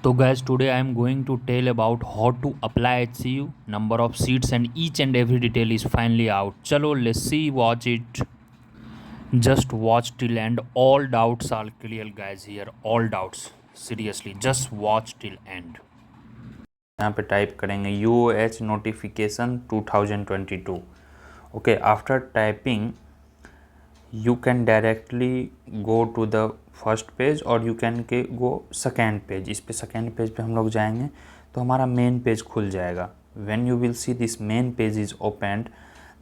So guys, today I am going to tell about how to apply HCU, number of seats and each and every detail is finally out. Chalo, let's see, watch it. Just watch till end. All doubts are clear guys here. All doubts. Seriously, just watch till end. यहाँ पे type करेंगे UOH notification 2022. Okay, after typing you can directly go to the first page और you can के गो second page. इस पे second page पे हम लोग जाएंगे तो हमारा मेन पेज खुल जाएगा. When you will see this main page is opened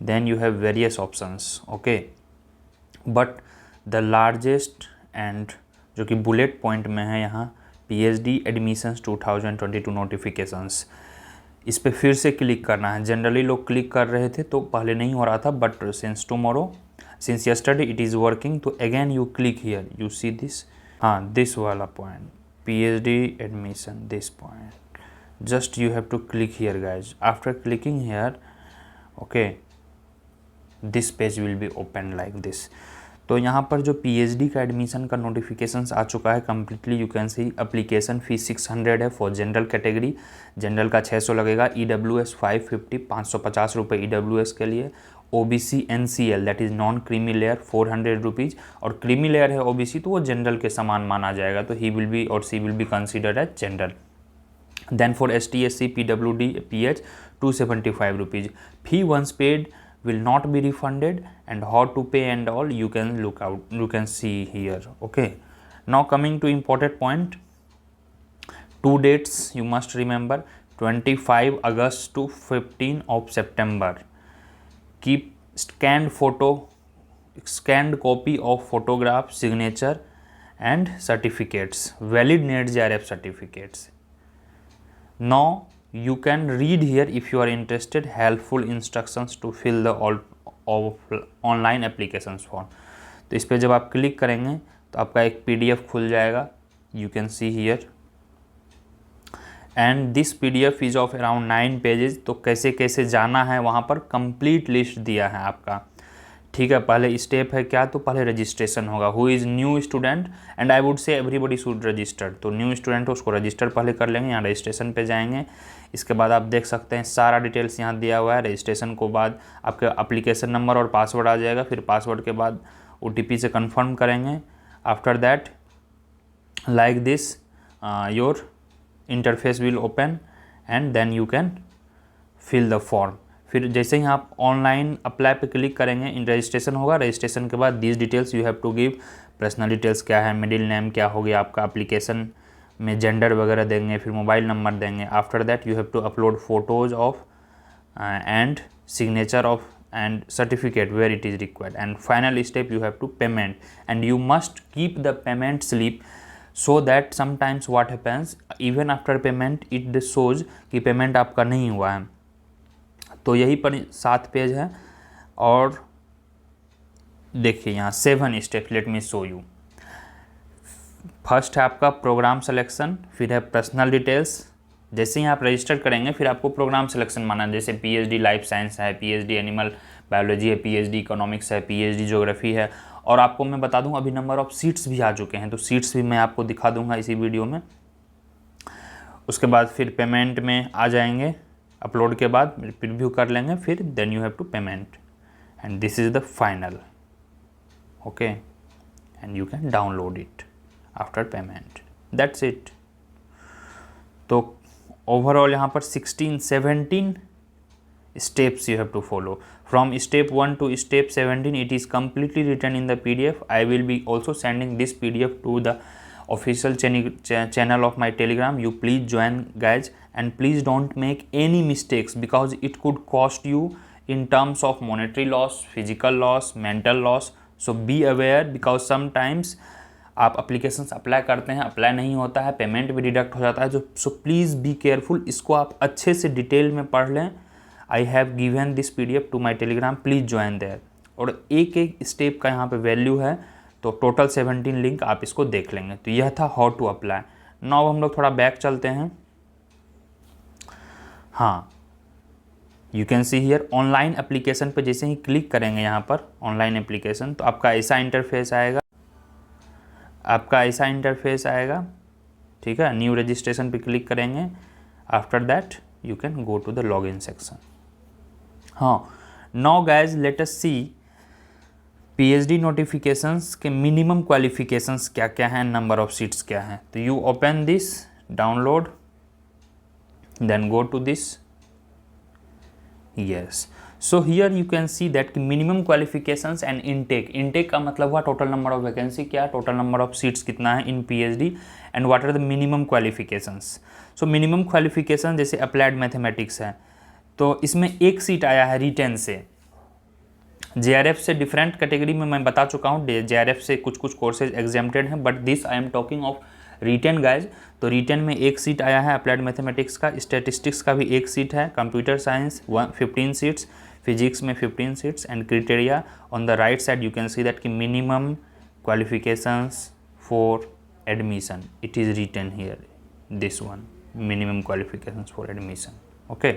then you have various options. Okay, but the largest and जो कि बुलेट पॉइंट में है यहाँ PhD एडमिशन्स 2022 नोटिफिकेशंस. इस पर फिर से क्लिक करना है. जनरली लोग क्लिक कर रहे थे तो पहले नहीं हो रहा था, but since yesterday it is working. तो again you click here, you see this, this वाला point, PhD admission, this point, just you have to click here guys. After clicking here, okay, this page will be open like this. तो यहाँ पर जो PhD का admission का notifications आ चुका है completely. You can C application fees 600 है for general category. General का 600 लगेगा. EWS 550, 550 रुपये EWS के लिए. OBC NCL that is non creamy layer 400 rupees. और क्रीमी लेयर है OBC तो वो जनरल के समान माना जाएगा, तो ही विल बी और C will be considered as general. Then for ST SC PWD PH 275 rupees. Fee once paid will not be refunded, and how to pay and all you can you can see here. Okay, now coming to important point, two dates you must remember: 25 August to 15 of September. Keep scanned copy of photograph, signature and certificates, valid NET-JRF certificates. Now you can read here if you are interested helpful instructions to fill the online applications form. तो इस पर जब आप click करेंगे तो आपका एक PDF खुल जाएगा. You can see here and this PDF is of around 9 pages. तो कैसे कैसे जाना है वहाँ पर कंप्लीट लिस्ट दिया है आपका. ठीक है, पहले स्टेप है क्या, तो पहले रजिस्ट्रेशन होगा. Who is new student, and I would say everybody should register. तो न्यू स्टूडेंट हो उसको रजिस्टर पहले कर लेंगे. यहाँ रजिस्ट्रेशन पे जाएंगे. इसके बाद आप देख सकते हैं सारा डिटेल्स यहाँ दिया हुआ है. रजिस्ट्रेशन को बाद आपका एप्लीकेशन नंबर और पासवर्ड आ जाएगा. फिर पासवर्ड के बाद OTP से कन्फर्म करेंगे. After that like this your interface will open and then you can fill the form. फिर जैसे ही आप ऑनलाइन अप्लाई पे क्लिक करेंगे इन रजिस्ट्रेशन होगा. रजिस्ट्रेशन के बाद these details you have to give. Personal details क्या है, मिडिल नेम क्या हो गया आपका, एप्लीकेशन में जेंडर वगैरह देंगे, फिर मोबाइल नंबर देंगे. After that you have to upload photos of and signature of and certificate where it is required. And final step you have to payment and you must keep the payment slip so that sometimes what happens even after payment it shows कि payment आपका नहीं हुआ है. तो यही पर 7 page है और देखिए यहाँ 7 step. Let me show you. First है आपका प्रोग्राम सिलेक्शन, फिर है पर्सनल डिटेल्स. जैसे ही आप रजिस्टर करेंगे फिर आपको प्रोग्राम सिलेक्शन माना, जैसे PhD लाइफ साइंस है, PhD एनिमल बायोलॉजी है, PhD इकोनॉमिक्स है, PhD ज्योग्राफी है. और आपको मैं बता दूं अभी नंबर ऑफ सीट्स भी आ चुके हैं, तो सीट्स भी मैं आपको दिखा दूंगा इसी वीडियो में. उसके बाद फिर पेमेंट में आ जाएंगे. अपलोड के बाद प्रीव्यू कर लेंगे, फिर then you have to payment and this is the final. Okay, and you can download it after payment. That's it. तो ओवरऑल यहाँ पर 17 steps you have to follow. From step 1 to step 17 it is completely written in the PDF. I will be also sending this PDF to the official channel of my Telegram. You please join guys and please don't make any mistakes because it could cost you in terms of monetary loss, physical loss, mental loss. So be aware because sometimes आप applications apply करते हैं, apply नहीं होता है, payment भी deduct हो जाता है. So please be careful. इसको आप अच्छे से डिटेल में पढ़ लें. I have given this PDF to my Telegram, please join there. और एक एक स्टेप का यहाँ पे वैल्यू है, तो टोटल 17 लिंक आप इसको देख लेंगे. तो यह था हाउ टू अप्लाई. नाउ हम लोग थोड़ा बैक चलते हैं. हाँ, you can see here online application पे जैसे ही क्लिक करेंगे यहाँ पर ऑनलाइन एप्लीकेशन, तो आपका ऐसा इंटरफेस आएगा. ठीक है, न्यू रजिस्ट्रेशन पे क्लिक करेंगे। After that you can go to the login section. हाँ, now guys let us see PhD notifications के मिनिमम क्वालिफिकेशंस क्या क्या हैं, नंबर ऑफ सीट्स क्या हैं। तो you open this, download, then go to this, yes. So here you can see that minimum qualifications and intake. Intake का मतलब हुआ टोटल नंबर ऑफ वैकेंसी क्या है, टोटल नंबर ऑफ सीट्स कितना है in PhD, and what are the minimum qualifications. So minimum qualification जैसे applied mathematics है, तो इसमें एक सीट आया है रिटेन से। जेआरएफ से डिफरेंट कैटेगरी में मैं बता चुका हूँ, जेआरएफ से कुछ कुछ कोर्सेज एग्जेम्प्टेड हैं, but this I am talking of written guys. तो रिटेन में एक सीट आया है अप्लाइड मैथमेटिक्स का, स्टैटिस्टिक्स का भी एक सीट है, कंप्यूटर साइंस 15 सीट्स, फिजिक्स में 15 seats, and criteria on the right side you can see that कि minimum qualifications for admission, it is written here, this one, minimum qualifications for admission. Okay,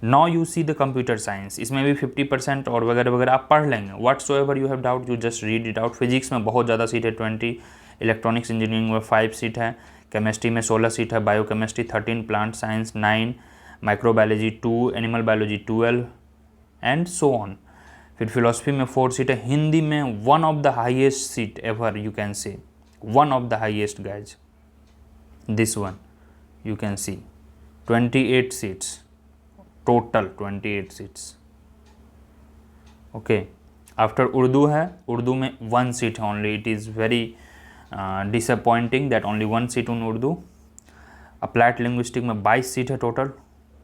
now you see the computer science, इसमें भी 50% और वगैरह वगैरह आप पढ़ लेंगे। Whatsoever you have doubt you just read it out. Physics में बहुत ज़्यादा सीट है 20, इलेक्ट्रॉनिक्स इंजीनियरिंग में 5 सीट है, केमिस्ट्री में 16 सीट है, biochemistry 13, plant science 9, microbiology 2, animal biology 12 and so on. फिर फिलोसफी में 4 सीट है, हिंदी में one of the highest seat ever, you can say one of the highest guys, this one you can C 28 seats, total 28 seats. Okay, after Urdu है, उर्दू में 1 seat है only, it is very disappointing that only 1 seat on Urdu. Applied linguistic में 22 seat है total,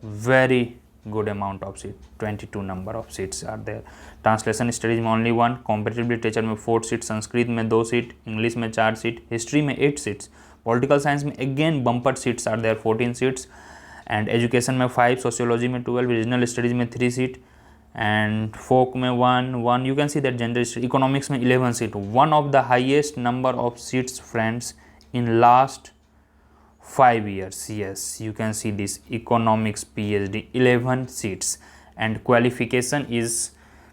very good amount of seat, 22 number of seats are there. Translation studies में only 1, competitive literature में 4 seat, Sanskrit में 2 seat, English में 4 seat, history में 8 seats, political science में again bumper seats are there 14 seats, and education में 5, sociology में 12, regional studies में 3 seat, and folk में 1 you can see that general economics में 11 seat, one of the highest number of seats friends in last 5 years. Yes, you can see this economics PhD 11 seats, and qualification is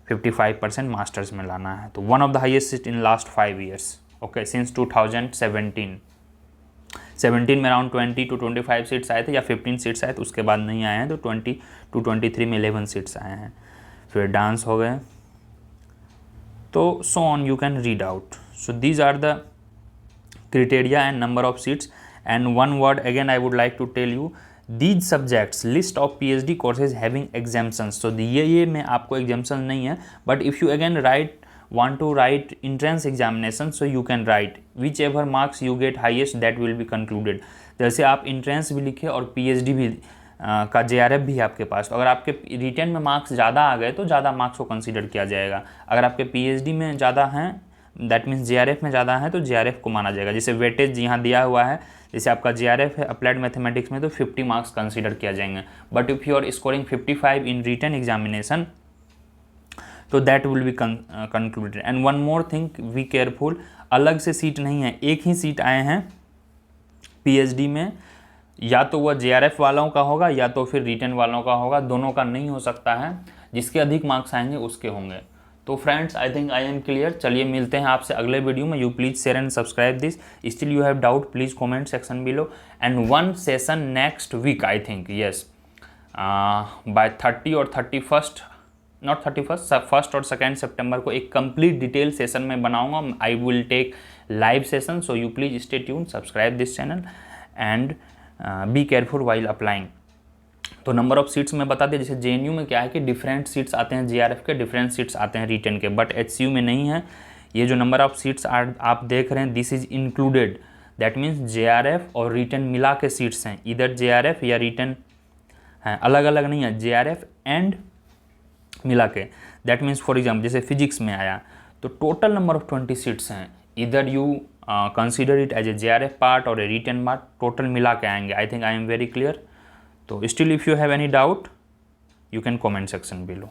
55% masters में लाना है, तो one of the highest seat in last 5 years. Okay, since 2017 में around 20 to 25 seats आए थे या 15 seats आए थे, उसके बाद नहीं आए हैं, तो 20 to 23 में 11 सीट्स आए हैं। फिर डांस हो गए, तो so on you can read out. So these are the criteria and number of seats, and one word again I would like to tell you, these subjects list of PhD courses having exemptions. so ये में आपको exemption नहीं है, but if you again want to write entrance examination, so you can write whichever marks you get highest that will be concluded. जैसे आप entrance भी लिखे और PhD भी का JRF भी आपके पास, तो अगर आपके रिटर्न में मार्क्स ज़्यादा आ गए तो ज़्यादा मार्क्स को कंसिडर किया जाएगा। अगर आपके PhD में ज़्यादा हैं, दैट मीन्स JRF में ज़्यादा है, तो JRF को माना जाएगा। जैसे वेटेज यहाँ दिया हुआ है, जैसे आपका JRF है अप्लाइड मैथमेटिक्स में, तो 50 मार्क्स कंसीडर किया जाएंगे, but if you are scoring 55 in written examination, तो that will be concluded. And one more thing, be careful, अलग से सीट नहीं है, एक ही सीट आए हैं PhD में, या तो वह JRF वालों का होगा या तो फिर रिटन वालों का होगा, दोनों का नहीं हो सकता है, जिसके अधिक मार्क्स आएंगे उसके होंगे। तो friends, I think I am clear. चलिए मिलते हैं आपसे अगले वीडियो में। You please share and subscribe this. Still you have doubt, please comment section below, and one session next week, I think, yes, by 30 और 31st, नॉट 31st, 1 और 2 सितंबर को एक कंप्लीट डिटेल सेशन में बनाऊंगा। I will take live session, so you please stay tune, subscribe this channel, and be careful while applying. तो number of seats में बता दें, जैसे JNU में क्या है कि डिफरेंट सीट्स आते हैं JRF के, डिफरेंट सीट्स आते हैं रिटन के, बट HCU में नहीं है। ये जो नंबर ऑफ सीट्स आप देख रहे हैं, this is included, that means JRF और रिटन मिला के सीट्स हैं, इधर JRF या रिटन हैं, अलग अलग नहीं है, JRF एंड मिला के। दैट मीन्स फॉर एग्जाम्पल जैसे फिजिक्स में आया, तो टोटल नंबर ऑफ 20 सीट्स हैं, इधर you consider it as a JRF part और ए रिटन पार्ट, टोटल मिला के आएंगे। I think I am very clear. तो still if you have any doubt you can comment section below.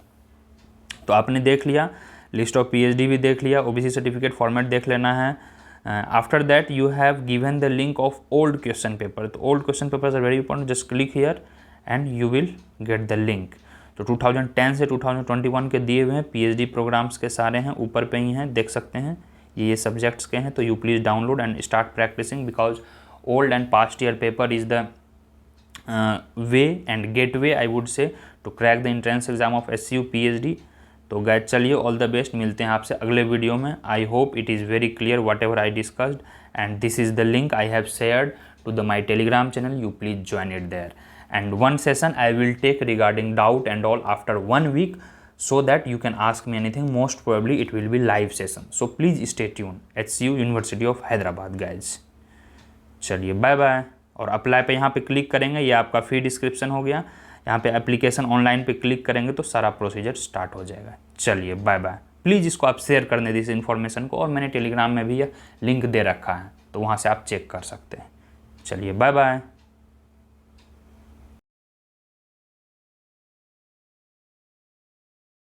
तो आपने देख लिया, लिस्ट ऑफ PhD भी देख लिया, OBC सर्टिफिकेट फॉर्मेट देख लेना है। After that you have given the link of old question paper. तो old question papers are very important, just click here and you will get the link. तो 2010 से 2021 के दिए हुए हैं PhD प्रोग्राम्स के सारे हैं, ऊपर पे ही हैं, देख सकते हैं, ये सब्जेक्ट्स के हैं। तो you please download and start practising, because old and past year paper is the way and gateway I would say to crack the entrance exam of SCU PhD. तो गाइज चलिए, ऑल द बेस्ट, मिलते हैं आपसे अगले video में. I hope it is very clear what ever I discussed, and this is the link I have shared to the my telegram channel. You please join it there, and one session I will take regarding doubt and all after 1 week, so that you can ask me anything. Most probably it will be live session, so please stay tuned. HCU University of Hyderabad guys. चलिए bye bye. और apply पे यहाँ पे click करेंगे, ये आपका फी description हो गया. यहाँ पे एप्लीकेशन ऑनलाइन पे क्लिक करेंगे तो सारा प्रोसीजर स्टार्ट हो जाएगा. चलिए बाय बाय. प्लीज़ इसको आप शेयर कर दें, इस इन्फॉर्मेशन को, और मैंने टेलीग्राम में भी यह लिंक दे रखा है, तो वहाँ से आप चेक कर सकते हैं. चलिए बाय बाय.